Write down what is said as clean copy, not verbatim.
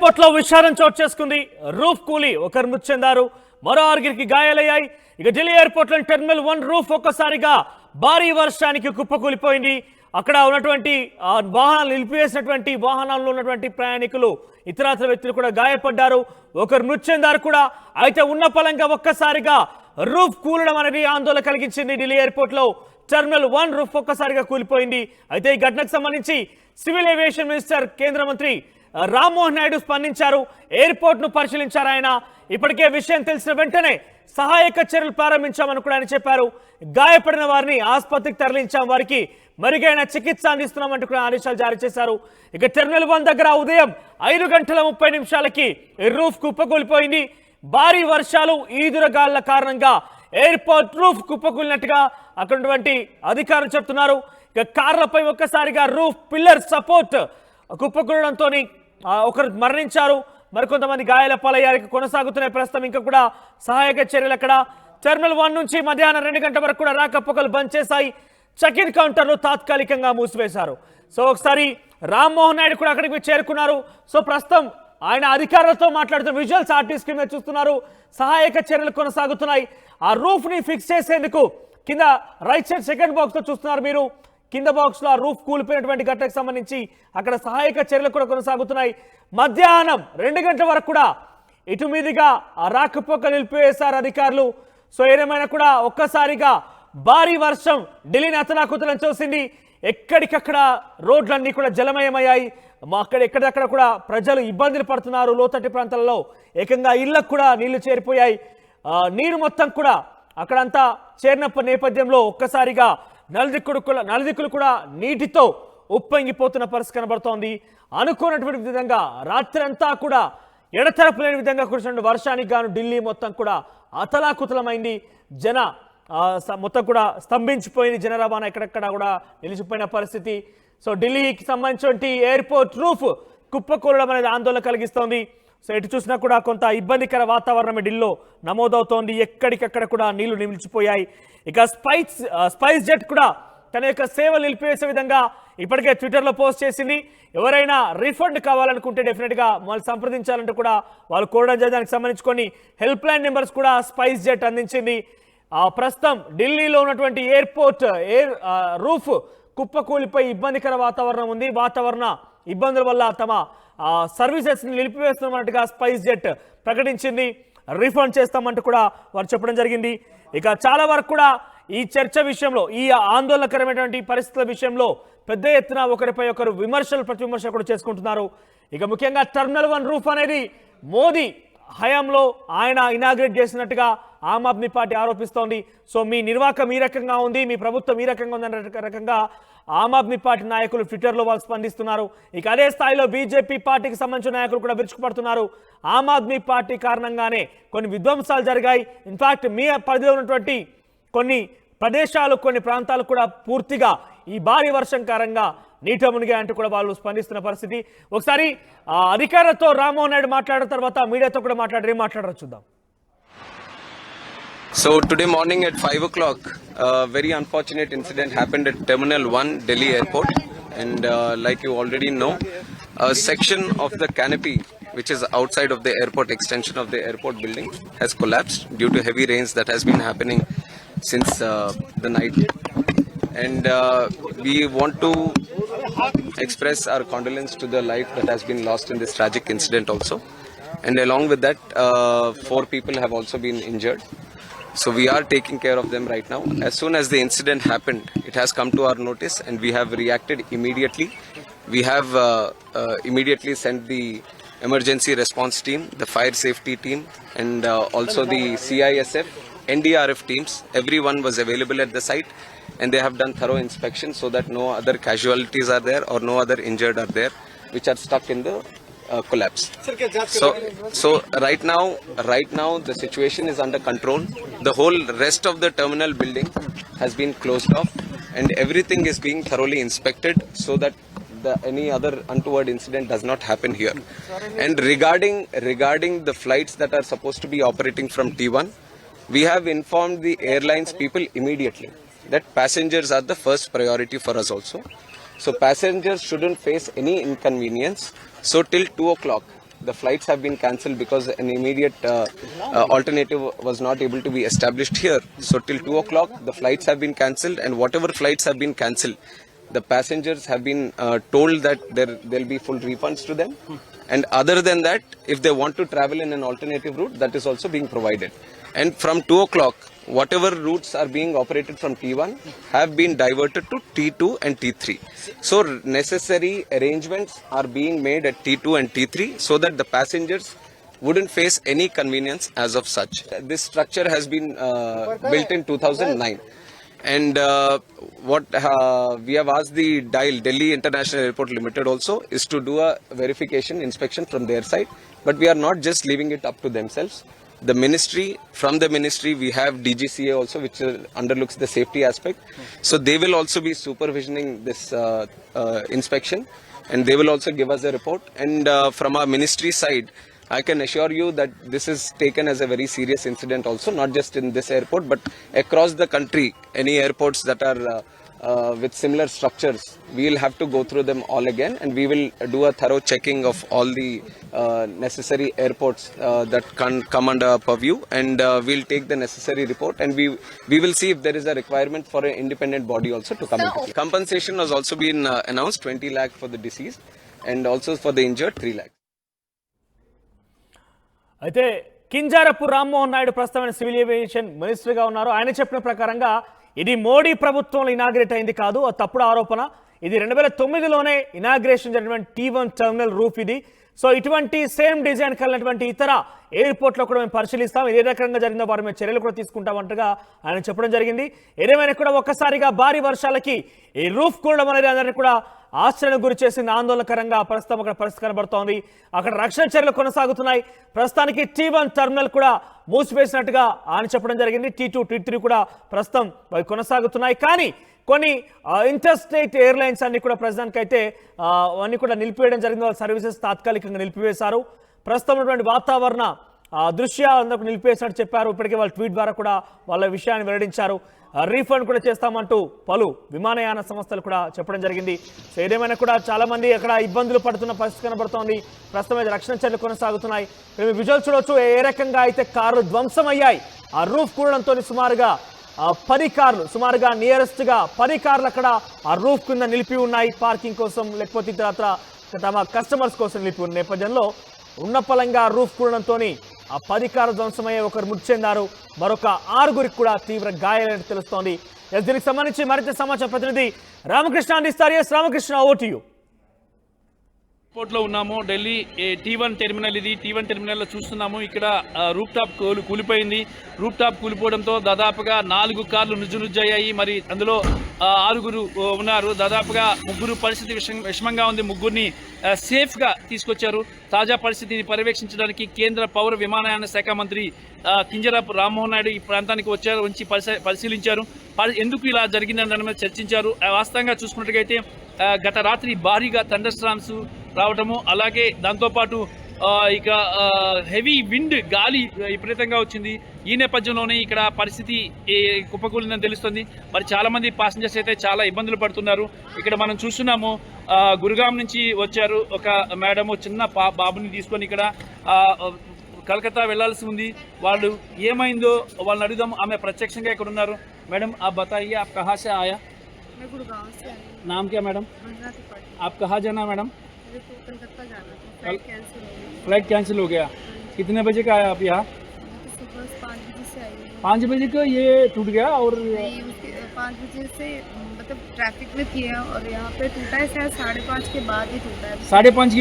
Airport లో విషాదం చోటు చేసుకుంది. రూఫ్ కూలి ఒకరు మృతి చెందారు, మరో ఆరుగురికి గాయాలయ్యాయి. ఇక ఢిల్లీ ఎయిర్పోర్ట్ లో టెర్మినల్ 1 రూఫ్ ఒక్కసారిగా భారీ వర్షానికి కుప్పకూలిపోయింది. అక్కడ ఉన్నటువంటి వాహనాలు నిలిపివేసినటువంటి వాహనాల్లో ఉన్నటువంటి ప్రయాణికులు ఇతరత్ర వ్యక్తులు కూడా గాయపడ్డారు, ఒకరు మృతి చెందారు కూడా. అయితే ఉన్న పలంగా ఒక్కసారిగా రూఫ్ కూలడం అనేది ఆందోళన కలిగించింది. ఢిల్లీ ఎయిర్పోర్ట్ లో టెర్మినల్ 1 రూఫ్ ఒక్కసారిగా కూలిపోయింది. అయితే ఈ ఘటనకు సంబంధించి సివిల్ ఏవియేషన్ మినిస్టర్ కేంద్ర మంత్రి రామ్మోహన్ నాయుడు స్పందించారు. ఎయిర్పోర్ట్ ను పరిశీలించారు ఆయన. ఇప్పటికే విషయం తెలిసిన వెంటనే సహాయక చర్యలు ప్రారంభించామని కూడా ఆయన చెప్పారు. గాయపడిన వారిని ఆసుపత్రికి తరలించాం, వారికి మెరుగైన చికిత్స అందిస్తున్నామంటూ కూడా ఆదేశాలు జారీ చేశారు. ఇక టెర్మినల్ 1 దగ్గర ఉదయం 5:30 రూఫ్ కుప్పకూలిపోయింది. భారీ వర్షాలు, ఈదురుగాళ్ల కారణంగా ఎయిర్పోర్ట్ రూఫ్ కుప్పకూలినట్టుగా అక్కడ ఉన్నటువంటి అధికారులు చెప్తున్నారు. ఇక కార్లపై ఒక్కసారిగా రూఫ్ పిల్లర్ సపోర్ట్ కుప్పకూలడంతో ఒకరు మరణించారు, మరికొంతమంది గాయాల పాలయ్యారు. కొనసాగుతున్న ప్రస్తుతం ఇంకా కూడా సహాయక చర్యలు అక్కడ. టెర్మినల్ 1 నుంచి మధ్యాహ్నం 2 గంటల వరకు కూడా రాకపోకలు బంద్ చేశాయి. చెక్ ఇన్ కౌంటర్లు తాత్కాలికంగా మూసివేశారు. సో ఒకసారి రామ్మోహన్ నాయుడు కూడా అక్కడికి చేరుకున్నారు. సో ప్రస్తుతం ఆయన అధికారులతో మాట్లాడుతున్న విజువల్స్ ఆర్టీసీ స్క్రీన్ మీద చూస్తున్నారు. సహాయక చర్యలు కొనసాగుతున్నాయి. ఆ రూఫ్ ని ఫిక్స్ చేసేందుకు కింద రైట్ సైడ్ సెకండ్ బాక్స్ తో చూస్తున్నారు మీరు. కింద బాక్స్ లో ఆ రూఫ్ కూలిపోయినటువంటి ఘటనకు సంబంధించి అక్కడ సహాయక చర్యలు కూడా కొనసాగుతున్నాయి. మధ్యాహ్నం 2 గంటల వరకు కూడా ఇటు మీదుగా ఆ రాకపోక నిలిపివేశారు అధికారులు. సో ఏదేమైనా కూడా ఒక్కసారిగా భారీ వర్షం ఢిల్లీని అతలాకుతలం చూసింది. ఎక్కడికక్కడ రోడ్లన్నీ కూడా జలమయమయ్యాయి. ఎక్కడెక్కడ కూడా ప్రజలు ఇబ్బందులు పడుతున్నారు. లోతట్టు ప్రాంతాలలో ఏకంగా ఇళ్లకు కూడా నీళ్లు చేరిపోయాయి. నీరు మొత్తం కూడా అక్కడంతా చేరిన నేపథ్యంలో ఒక్కసారిగా నలుదిక్కులు కూడా నీటితో ఉప్పొంగిపోతున్న పరిస్థితి కనబడుతోంది. అనుకున్నటువంటి విధంగా రాత్రి అంతా కూడా ఎడతెరపు లేని విధంగా కురిసిన వర్షానికి గాను ఢిల్లీ మొత్తం కూడా అతలాకుతలమైంది. మొత్తం కూడా స్తంభించిపోయింది. జన రవాణా ఎక్కడెక్కడ కూడా నిలిచిపోయిన పరిస్థితి. సో ఢిల్లీకి సంబంధించిన ఎయిర్పోర్ట్ రూఫ్ కుప్పకూలడం అనేది ఆందోళన కలిగిస్తోంది. సో ఎటు చూసినా కూడా కొంత ఇబ్బందికర వాతావరణం ఢిల్లీలో నమోదవుతోంది. ఎక్కడికక్కడ కూడా నీళ్లు నిలిచిపోయాయి. ఇక స్పైస్ జెట్ కూడా తన యొక్క సేవలు నిలిపివేసే విధంగా ఇప్పటికే ట్విట్టర్లో పోస్ట్ చేసింది. ఎవరైనా రీఫండ్ కావాలనుకుంటే డెఫినెట్గా వాళ్ళు సంప్రదించాలంటూ కూడా వాళ్ళు కోరడం జరిగింది. దానికి సంబంధించుకొని హెల్ప్ లైన్ నెంబర్స్ కూడా స్పైస్ జెట్ అందించింది. ప్రస్తుతం ఢిల్లీలో ఉన్నటువంటి ఎయిర్పోర్ట్ రూఫ్ కుప్పకూలిపోయి ఇబ్బందికర వాతావరణం ఉంది. వాతావరణ ఇబ్బందుల వల్ల తమ సర్వీసెస్ నిలిపివేస్తున్నట్టుగా స్పైస్ జెట్ ప్రకటించింది. రీఫండ్ చేస్తామంటూ కూడా వారు చెప్పడం జరిగింది. ఇక చాలా వరకు కూడా ఈ చర్చ విషయంలో, ఈ ఆందోళనకరమైనటువంటి పరిస్థితుల విషయంలో పెద్ద ఎత్తున ఒకరిపై ఒకరు ప్రతి విమర్శలు కూడా చేసుకుంటున్నారు. ఇక ముఖ్యంగా టెర్మినల్ 1 రూఫ్ అనేది మోదీ హయాంలో ఆయన ఇనాగ్రేట్ చేసినట్టుగా ఆమ్ ఆద్మీ పార్టీ ఆరోపిస్తోంది. సో మీ నిర్వాహకం ఈ రకంగా ఉంది, మీ ప్రభుత్వం ఈ రకంగా ఉందన్న రకంగా ఆమ్ ఆద్మీ పార్టీ నాయకులు ట్విట్టర్లో వాళ్ళు స్పందిస్తున్నారు. ఇక అదే స్థాయిలో బీజేపీ పార్టీకి సంబంధించిన నాయకులు కూడా విరుచుకుపడుతున్నారు. ఆమ్ ఆద్మీ పార్టీ కారణంగానే కొన్ని విధ్వంసాలు జరిగాయి. ఇన్ఫాక్ట్ మీ పరిధిలో ఉన్నటువంటి కొన్ని ప్రదేశాలు, కొన్ని ప్రాంతాలు కూడా పూర్తిగా ఈ భారీ వర్షం కారణంగా నీట మునిగాయంటూ కూడా వాళ్ళు స్పందిస్తున్న పరిస్థితి. ఒకసారి అధికారులతో రామ్మోహన్ నాయుడు మాట్లాడిన తర్వాత మీడియాతో కూడా మాట్లాడారో చూద్దాం. So today morning at 5 o'clock, a very unfortunate incident happened at Terminal 1 Delhi Airport, and like you already know, a section of the canopy which is outside of the airport extension of the airport building has collapsed due to heavy rains that has been happening since the night, and we want to express our condolence to the life that has been lost in this tragic incident also, and along with that 4 people have also been injured. So we are taking care of them right now. As soon as the incident happened, it has come to our notice and we have reacted immediately. We have immediately sent the emergency response team, the fire safety team, and also the CISF, NDRF teams. Everyone was available at the site and they have done thorough inspection so that no other casualties are there or no other injured are there which are stuck in the collapse. So right now the situation is under control. The whole rest of the terminal building has been closed off and everything is being thoroughly inspected so that any other untoward incident does not happen here. And regarding the flights that are supposed to be operating from T1, we have informed the airlines people immediately that passengers are the first priority for us also. So passengers shouldn't face any inconvenience. So till 2 o'clock, the flights have been cancelled because an immediate alternative was not able to be established here. So till 2 o'clock, the flights have been cancelled, and whatever flights have been cancelled, the passengers have been told that there'll be full refunds to them. And other than that, if they want to travel in an alternative route, that is also being provided. And from 2 o'clock, whatever routes are being operated from T1 have been diverted to T2 and T3. So necessary arrangements are being made at T2 and T3 so that the passengers wouldn't face any convenience as of such. This structure has been built in 2009. And what we have asked the DIAL, Delhi International Airport Limited also, is to do a verification inspection from their side. But we are not just leaving it up to themselves. The ministry, from the ministry, we have DGCA also, which underlooks the safety aspect. So they will also be supervisioning this inspection, and they will also give us a report. And from our ministry side, I can assure you that this is taken as a very serious incident also, not just in this airport, but across the country, any airports that are with similar structures, we will have to go through them all again, and we will do a thorough checking of all the necessary airports that can come under our purview, and we'll take the necessary report, and we will see if there is a requirement for an independent body also to come into. Compensation has also been announced, 20 lakh for the deceased, and also for the injured, 3 lakh. అయితే Kinjarapu Rammohan Naidu ప్రస్తుతమైన civil aviation మినిస్టర్గా ఉన్నారు. ఆయన చెప్పిన ప్రకారంగా ఇది మోడీ ప్రభుత్వంలో inaugurate అయింది కాదు, అది తప్పుడు ఆరోపణ. ఇది 2009లోనే ఇనాగ్రేషన్ జరిగినటువంటి T1 టెర్మినల్ రూఫ్ ఇది. సో ఇటువంటి సేమ్ డిజైన్ కలిగినటువంటి ఇతర ఎయిర్పోర్ట్లో కూడా మేము పరిశీలిస్తాం, ఏ రకంగా జరిగిందో వారి మీద చర్యలు కూడా తీసుకుంటామంటగా ఆయన చెప్పడం జరిగింది. ఏదేమైనా కూడా ఒక్కసారిగా భారీ వర్షాలకి ఈ రూఫ్ కూడడం అనేది అందరినీ కూడా ఆశ్చర్యానికి గురి చేసింది. ఆందోళనకరంగా ప్రస్తుతం అక్కడ పరిస్థితి కనబడుతోంది. అక్కడ రక్షణ చర్యలు కొనసాగుతున్నాయి. ప్రస్తుతానికి T1 టెర్మినల్ కూడా మూసివేసినట్టుగా ఆయన చెప్పడం జరిగింది. T2, T3 కూడా ప్రస్తుతం కొనసాగుతున్నాయి. కానీ కొన్ని ఇంటర్స్టేట్ ఎయిర్లైన్స్ అన్ని కూడా ప్రస్తుతానికి అయితే అన్ని కూడా నిలిపివేయడం జరిగింది. వాళ్ళ సర్వీసెస్ తాత్కాలికంగా నిలిపివేశారు. ప్రస్తుతం ఉన్నటువంటి వాతావరణ దృష్ట్యా అందరూ నిలిపివేసినట్టు చెప్పారు. ఇప్పటికే వాళ్ళ ట్వీట్ ద్వారా కూడా వాళ్ళ విషయాన్ని వెల్లడించారు. రీఫండ్ కూడా చేస్తామంటూ పలు విమానయాన సంస్థలు కూడా చెప్పడం జరిగింది. సో ఏదేమైనా కూడా చాలా మంది అక్కడ ఇబ్బందులు పడుతున్న పరిస్థితి కనబడుతోంది. ప్రస్తుతం రక్షణ చర్యలు కొనసాగుతున్నాయి. మేము విజువల్ చూడవచ్చు ఏ రకంగా అయితే కార్లు ధ్వంసమయ్యాయి. ఆ రూఫ్ కూడడంతో సుమారుగా 10 కార్లు, సుమారుగా నియరెస్ట్ గా 10 కార్లు అక్కడ ఆ రూఫ్ కింద నిలిపి ఉన్నాయి. పార్కింగ్ కోసం లేకపోతే ఇతర తమ కస్టమర్స్ కోసం నిలిపి ఉన్న నేపథ్యంలో ఉన్నపలంగా రూఫ్ కూడడంతో ఆ 10 కార్లు ధ్వంసమయ్యే ఒకరు మృతి చెందారు. మరొక 6గురికి కూడా తీవ్ర గాయాలని తెలుస్తోంది. దీనికి సంబంధించి మరింత సమాచారం ప్రతినిధి రామకృష్ణ అందిస్తారు. S Ramakrishna, over to you. ఎయిర్పోర్ట్లో ఉన్నాము. ఢిల్లీ T1 టెర్మినల్ ఇది. T1 టెర్మినల్లో చూస్తున్నాము. ఇక్కడ రూఫ్ టాప్ కూలిపోయింది. రూఫ్ టాప్ కూలిపోవడంతో దాదాపుగా 4 కార్లు నుజ్జునుజ్జయ్యాయి. మరి అందులో 6గురు ఉన్నారు. దాదాపుగా 3 పరిస్థితి విషమంగా ఉంది. 3గురిని సేఫ్గా తీసుకొచ్చారు. తాజా పరిస్థితిని పర్యవేక్షించడానికి కేంద్ర పౌర విమానయాన శాఖ మంత్రి కింజరాపు రామ్మోహన్ నాయుడు ఈ ప్రాంతానికి వచ్చి పరిశీలించారు. ఎందుకు ఇలా జరిగిందని దాని మీద చర్చించారు. వాస్తవంగా చూసుకున్నట్టుగైతే గత రాత్రి భారీగా థండర్ స్టార్మ్స్ రావటము, అలాగే దాంతోపాటు ఇక హెవీ విండ్, గాలి విపరీతంగా వచ్చింది. ఈ నేపథ్యంలోనే ఇక్కడ పరిస్థితి కుప్పకూలిందని తెలుస్తుంది. మరి చాలామంది ప్యాసింజర్స్ అయితే చాలా ఇబ్బందులు పడుతున్నారు. ఇక్కడ మనం చూస్తున్నాము, గురుగాం నుంచి వచ్చారు ఒక మేడము, చిన్న బాబుని తీసుకొని ఇక్కడ కలకత్తా వెళ్లాల్సి ఉంది. వాళ్ళు ఏమైందో వాళ్ళని అడుగుదాం. ఆమె ప్రత్యక్షంగా ఇక్కడ ఉన్నారు. మేడం आप बताइए, आप कहाँ से आया? मैं गुड़गांव से आई हूँ। नाम क्या मैडम? आप कहाँ जाना मैडम? मेरे को कलकत्ता जाना था, फ्लाइट कैंसिल हो गई। फ्लाइट कैंसिल हो गया। कितने बजे का आया आप यहाँ? मैं तो सुबह 5 बजे से आई हूँ। 5 बजे का ये टूट गया और नहीं, उसके 5 बजे से मतलब ट्रैफिक में थी और यहाँ पे टूटा है शायद 5:30 के बाद ही टूटा है। 5:30 की